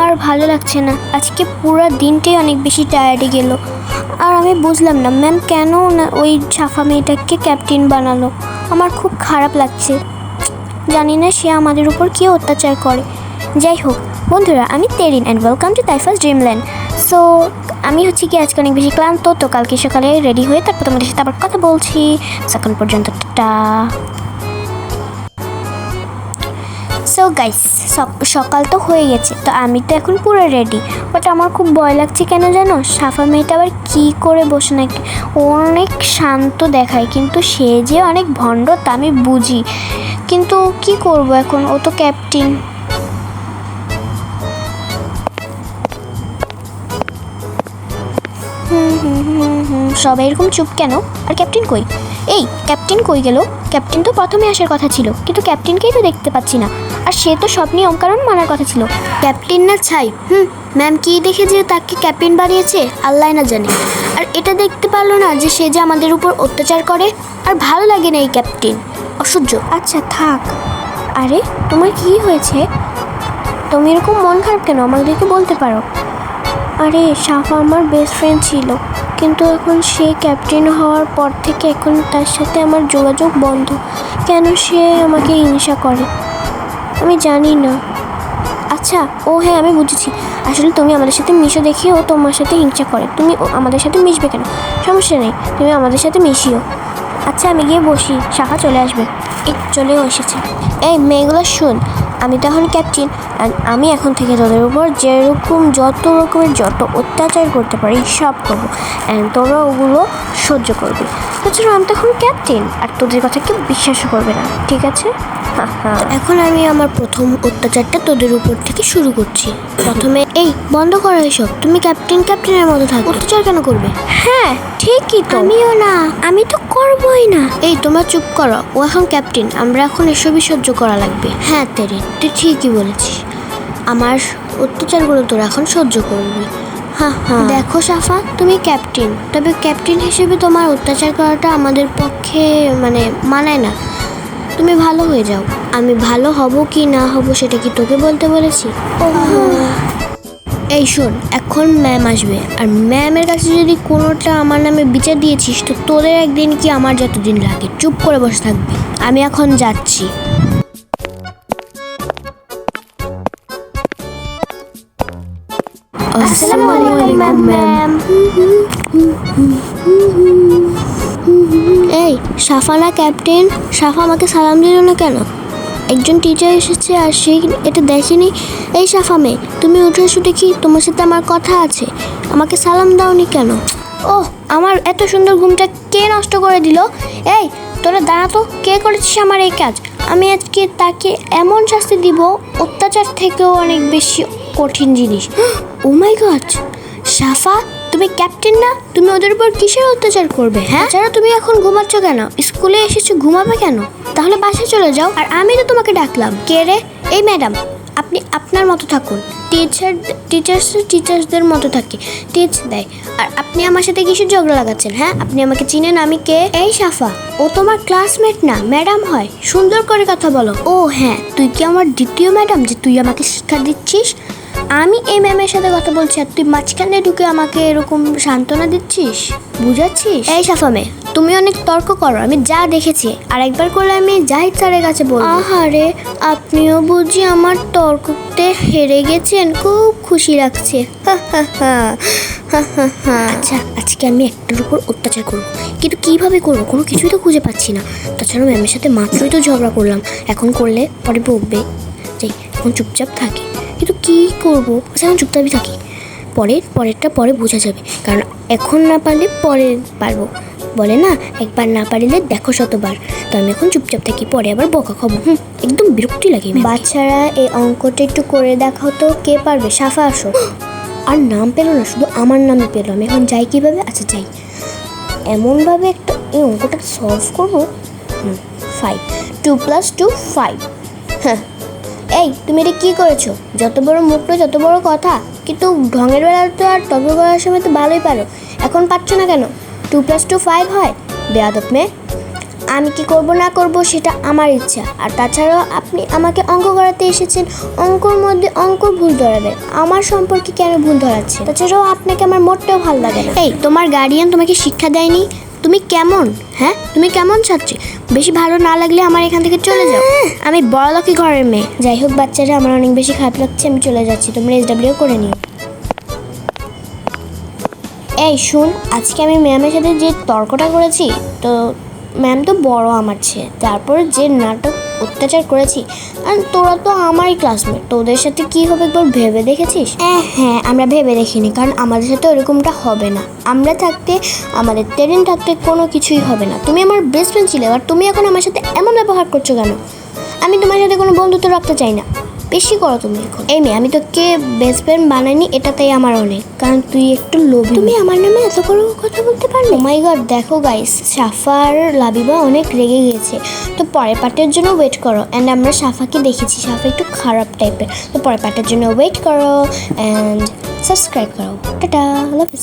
আর ভালো লাগছে না, আজকে পুরো দিনটাই অনেক বেশি টায়ার্ডে গেল। আর আমি বুঝলাম না ম্যাম কেন না ওই সাফা মেয়েটাকে ক্যাপ্টেন বানালো। আমার খুব খারাপ লাগছে, জানি না সে আমাদের উপর কী অত্যাচার করে। যাই হোক বন্ধুরা, আমি তেরিন অ্যান্ড ওয়েলকাম টু তাইফাস ড্রিমল্যান্ড। সো আমি হচ্ছে কি আজকে অনেক বেশি ক্লান্ত, তো কালকে সকালে রেডি হয়ে তারপর তোমাদের সাথে আবার কথা বলছি। সকাল পর্যন্ত টাটা। সো গাইস, সকাল তো হয়ে গেছে, তো আমি তো এখন পুরো রেডি। বাট আমার খুব ভয় লাগছে, কেন জানো? সাফা মেয়েটা আবার কী করে বসে নাকি, ও অনেক শান্ত দেখায় কিন্তু সে যে অনেক ভণ্ড তা আমি বুঝি। কিন্তু কি করব এখন, ও তো ক্যাপ্টেন। সবাই এরকম চুপ কেন? আর ক্যাপ্টেন কই? এই ক্যাপ্টেন কই গেল? ক্যাপ্টেন তো প্রথমে আসার কথা ছিল, কিন্তু ক্যাপ্টেনকেই তো দেখতে পাচ্ছি না। আর সে তো সব নিয়মকানুন মানার কথা ছিল। ক্যাপ্টেন না ছাই, ম্যাম কি দেখে যে তাকে ক্যাপ্টেন বানিয়েছে আল্লাহ না জানে। আর এটা দেখতে পারলো না যে সে যে আমাদের উপর অত্যাচার করে। আর ভালো লাগে না এই ক্যাপ্টেন, অসহ্য। আচ্ছা থাক। আরে তোমার কি হয়েছে? তুমি এরকম মন খারাপ কেন, আমাদেরকে বলতে পারো। আরে সাফা আমার বেস্ট ফ্রেন্ড ছিল, কিন্তু এখন সে ক্যাপ্টেন হওয়ার পর থেকে এখন তার সাথে আমার যোগাযোগ বন্ধ। কেন সে আমাকে হিংসা করে আমি জানি না। আচ্ছা ও হ্যাঁ, আমি বুঝেছি। আসলে তুমি আমাদের সাথে মিশো দেখে ও তোমার সাথে হিংসা করে। তুমি আমাদের সাথে মিশবে কেন? সমস্যা নেই, তুমি আমাদের সাথে মিশিও। আচ্ছা আমি গিয়ে বসি, সাফা চলে আসবে। এই চলেও এসেছে। এই মেয়েগুলো শোন, আমি তো এখন ক্যাপ্টেন, আমি এখন থেকে তোদের উপর যেরকম যত রকমের যত অত্যাচার করতে পারি সব করবো, অ্যান্ড তোরা ওগুলো সহ্য করবি। তাছাড়া আমি তো এখন ক্যাপ্টেন, আর তোদের কথা কেউ বিশ্বাসও করবে না, ঠিক আছে? এখন আমি আমার প্রথম অত্যাচারটা তোদের উপর থেকে শুরু করছি। প্রথমে এই বন্ধ করো এসব, তুমি ক্যাপ্টেনের মতো থাকো, অত্যাচার কেন করবে? হ্যাঁ ঠিকই তো, আমিও না, আমি তো করবই না। এই তোমরা চুপ করো, ও এখন ক্যাপ্টেন, আমরা এখন এসবই সহ্য করা লাগবে। হ্যাঁ তেরি, তুই ঠিকই বলেছিস, আমার অত্যাচারগুলো তোরা এখন সহ্য করবি। হ্যাঁ হ্যাঁ, দেখো সাফা তুমি ক্যাপ্টেন, তবে ক্যাপ্টেন হিসেবে তোমার অত্যাচার করাটা আমাদের পক্ষে মানায় না। তুমি ভালো হয়ে যাও। আমি ভালো হব কি না হব সেটা কি তোকে বলতে বলেছি? এই শোন, এখন ম্যাম আসবে, আর ম্যামের কাছে যদি কোনোটা আমার নামে বিচার দিয়েছিস তো তোদের একদিন কি আমার যতদিন লাগে। চুপ করে বসে থাকবি, আমি এখন যাচ্ছি। আসসালামু আলাইকুম ম্যাম। এই সাফা না ক্যাপ্টেন? সাফা আমাকে সালাম দিল না কেন? একজন টিচার এসেছে আর সে এটা দেখেনি। এই সাফা মেয়ে, তুমি উঠে এসো দেখি, তোমার সাথে আমার কথা আছে। আমাকে সালাম দাওনি কেন? ওহ, আমার এত সুন্দর ঘুমটা কে নষ্ট করে দিল? এই তোরা দাঁড়া তো, কে করেছিস আমার এই কাজ? আমি আজকে তাকে এমন শাস্তি দিব, অত্যাচার থেকেও অনেক বেশি কঠিন জিনিস। ও মাই গড, সাফা তুমি ক্যাপ্টেন না? তুমি ওদের উপর কিসের অত্যাচার করবে? হ্যাঁ যারা তুমি এখন ঘুমাচ্ছ কেন? স্কুলে এসেছো, ঘুমাবে কেন? তাহলে বাসায় চলে যাও। আর আমি তো তোমাকে ডাকলাম। কে রে? এই ম্যাডাম, আপনি আপনার মতো থাকুন। টিচার্সদের মতো থাকে, টিচ দেয়। আর আপনি আমার সাথে কিসের ঝগড়া লাগাচ্ছেন? হ্যাঁ আপনি আমাকে চিনেন আমি কে? এই সাফা, ও তোমার ক্লাসমেট না, ম্যাডাম হয়। সুন্দর করে কথা বলো। ও হ্যাঁ, তুই কি আমার দ্বিতীয় ম্যাডাম যে তুই আমাকে শিক্ষা দিচ্ছিস? আমি এই ম্যামের সাথে কথা বলছি আর তুই মাঝখানে ঢুকে আমাকে এরকম সান্ত্বনা দিচ্ছিস, বুঝাচ্ছিস? এই সাফা মেয়ে, তুমি অনেক তর্ক করো, আমি যা দেখেছি। আর একবার করলে আমি জাহিদ স্যারের কাছে বলবো। আহারে, আপনিও বুঝি আমার তর্কতে হেরে গেছেন, খুব খুশি লাগছে। আচ্ছা আজকে আমি একটার উপর অত্যাচার করবো, কিন্তু কিভাবে করবো কোনো কিছুই তো খুঁজে পাচ্ছি না। তাছাড়া ম্যামের সাথে মাত্রই তো ঝগড়া করলাম, এখন করলে পরে বকবে। যাই, এখন চুপচাপ থাকি। কিন্তু কী করবো? এখন চুপচাপই থাকি, পরেরটা পরে বোঝা যাবে। কারণ এখন না পারলে পরে পারবো। বলে না, একবার না পারিলে দেখো শতবার। তো আমি এখন চুপচাপ থাকি, পরে আবার বকা খাবো। একদম বিরক্তি লাগে। বাচ্চারা এই অঙ্কটা একটু করে দেখাও তো, কে পারবে? সাফা আসো। আর নাম পেলো না, শুধু আমার নামই পেলো। আমি এখন যাই কীভাবে? আচ্ছা যাই, এমনভাবে একটা এই অঙ্কটা সলভ করবো। 5 2 + 2 5। হ্যাঁ এই তুমি এটা কী করেছো? যত বড় মুখ নয় যত বড় কথা, কিন্তু ঢঙের বেলা তো আর তর্ক করার সময় তো ভালোই পারো, এখন পাচ্ছ না কেন? 2 + 2 5 হয়, বেয়াদব মেয়ে। আমি কি করব না করব সেটা আমার ইচ্ছা। আর তাছাড়াও আপনি আমাকে অঙ্ক করাতে এসেছেন, অঙ্কর মধ্যে অঙ্ক ভুল ধরাবে, আমার সম্পর্কে কেন ভুল ধরাচ্ছে? তাছাড়াও আপনাকে আমার মোটেও ভালো লাগে না। এই, তোমার গার্ডিয়ান তোমাকে শিক্ষা দেয়নি? তুমি কেমন, হ্যাঁ তুমি কেমন ছাত্রী? বেশি ভালো না লাগলে আমার এখান থেকে চলে যাও। আমি বড়লোকি ঘরের মেয়ে। যাই হোক বাচ্চারা, আমার অনেক বেশি খারাপ লাগছে, আমি চলে যাচ্ছি, তোমরা SW করে নিও। এই শুন, আজকে আমি ম্যামের সাথে যে তর্কটা করেছি, তো ম্যাম তো বড় আমার চেয়ে, তারপরে যে নাটক অত্যাচার করেছি, আর তোরা তো আমারই ক্লাসমেট, তোদের সাথে কি হবে একবার ভেবে দেখেছিস? হ্যাঁ, আমরা ভেবে দেখিনি, কারণ আমাদের সাথে ওরকমটা হবে না। আমরা থাকতে, আমাদের ট্যালেন্ট থাকতে কোনো কিছুই হবে না। তুমি আমার বেস্ট ফ্রেন্ড ছিলে, আর তুমি এখন আমার সাথে এমন ব্যবহার করছো কেন? আমি তোমার সাথে কোনো বন্ধুত্ব রাখতে চাই না। বেশি করো তুমি এখন। এই মেয়ে, আমি তোকে বেস্ট ফ্রেন্ড বানাইনি, এটাতেই আমার অনেক, কারণ তুই একটু লোভী। তুমি আমার নামে এত বড় কথা বলতে পারলে? ও মাই গড, দেখো গাইস, সাফা আর লাবিবা অনেক রেগে গিয়েছে। তো পরের পার্টের জন্য ওয়েট করো। অ্যান্ড আমরা সাফাকে দেখেছি, সাফা একটু খারাপ টাইপের। তো পরের পার্টের জন্য ওয়েট করো অ্যান্ড সাবস্ক্রাইব করো। Tata, love you.